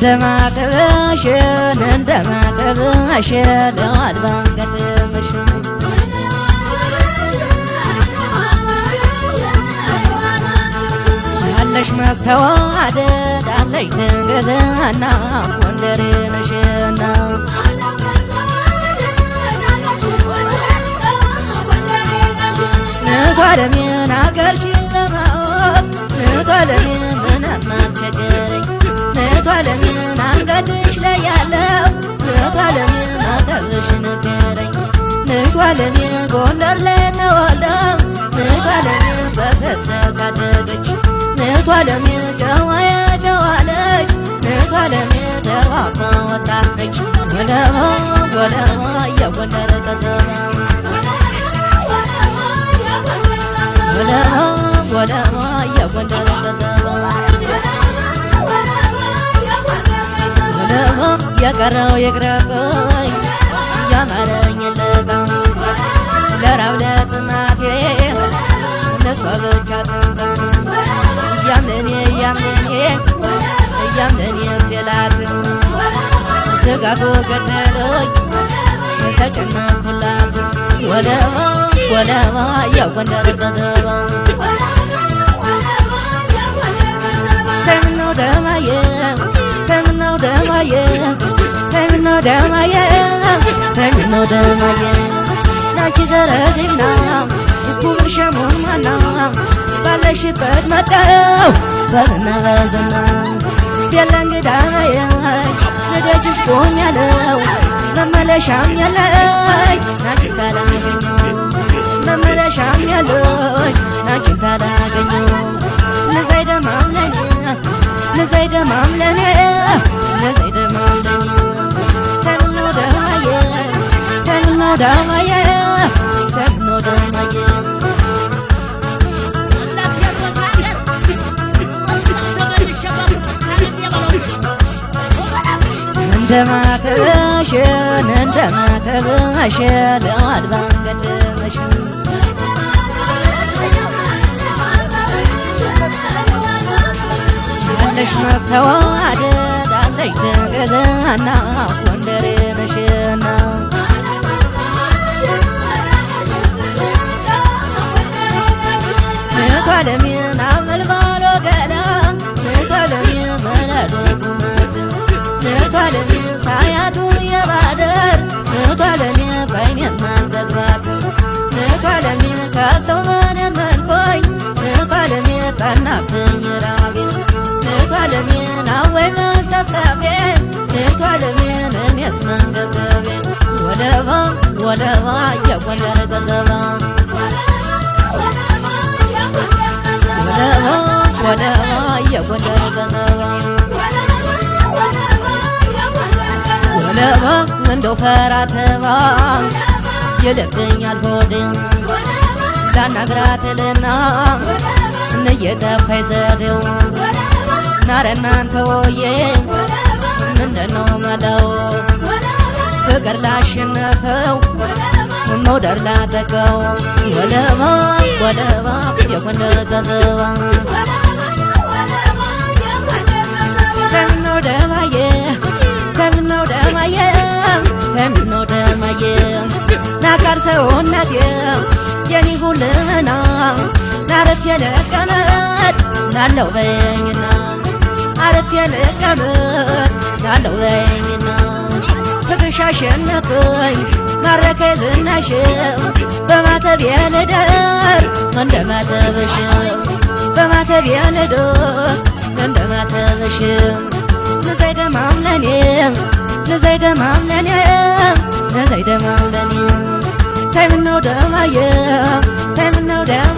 እንደማተብሽ ለዋል ባንገትሽ አለሽ ማስተዋደድ አለሽ ትዕግስትና ጎንደሬ ነሽና ንቷለሜን አገርሽን ለማወቅ ንቷለሜን ምንም አልቸገረኝ ንቷለሜን አንገትሽ ላይ ያለው ንቷለሜን ማተብሽ ንገረኝ ንቷለሜን ጎንደር ላይ ተወልደው ንቷለሜን በሰሰት አደገች ንቷለሜን ጨዋዬ ጨዋለች ንቷለሜን ደርባባ ወጣት ነች ወለማ ወለማ የጎንደር ከተማ ወለማ ወለማ የጎንደር ከተማ ወለማ የቀረው ይቅረብኝ ያማረኝ ለጋ ለራብ ለጥማቴ ለሷ ብቻ ትምጣን እያምነኔ እያምነኔ ሲላት ስጋቱ ገደለኝ ተጨነኩላት ወለማ ወለማ የጎንደር ከተማ ተምነው ደማዬ ተምነው ደማዬ ተምነው ደማዬ ተምነው ደማዬ ናቺ ዘረጅና ጉብሸሙን ማና ባለሽበት መጣው በልና በዘና የለንግዳዬ ልደጅሽ ቆም ያለው መመለሻም ያለኝ ናችን ካላገኘው መመለሻም ያለኝ ናችን ካላገኘው ለዘይ ደማም ለኔ ለዘይ ደማም ለኔ ለዘይ ደማም ለኔ ተምነው ደማዬ ተምነው ደማዬ ተምነው ደማዬ እንደማተብሽ ለዋል ባንገትሽ አለሽ ማስተዋደድ አለሽ ትዕግስትና ጎንደሬ ነሽና ንቷለሜን አመልማሎ ገላ ንቷለሜን መለሎ ቁመት ንቷለሜን ሳያቱ የባደር ንቷለሜን በይኔ ማንጠግባት ንቷለሜን ከሰው መነመንኮኝ ንቷለሜን ጠናብኝ ራቤ ንቷለሜን አወይ መሰብሰቤን ንቷለሜን እኔስ መንገብገቤን ወለባ ወለባ የጎንደር ከተማ ወለባ ወለባ የጎንደር ከተማ ወለባ እንደው ፈራተባ ይልብኛል ሆዴ ላናግራትልና እየጠፋኝ ዘዴው ናረ እናንተ ወዬ ምንድነው መለው ፍቅር ላሸነፈው መውደር ላጠቀው ወለባ ወለባ የጎንደር ከተማ ተምነው ደማዬ ተምነው ደማዬ ተምነው ደማዬ ናቃር ሰውነቴ የኔ ሁሉና ናረፍ የለቀመት ናለው በይኝና አረፍ የለቀመት ናለው በይኝና ፍቅርሽ አሸነፈኝ ማረከኝ ዝናሽ በማተቤ ልደር እንደማተብሽ በማተቤ ልደር እንደማተብሽ ለዘይ ደማም ለኔ ለዘይ ደማም ለኔ ለዘይ ደማም ለኔ ተምነው ደማዬ ተምነው ደማ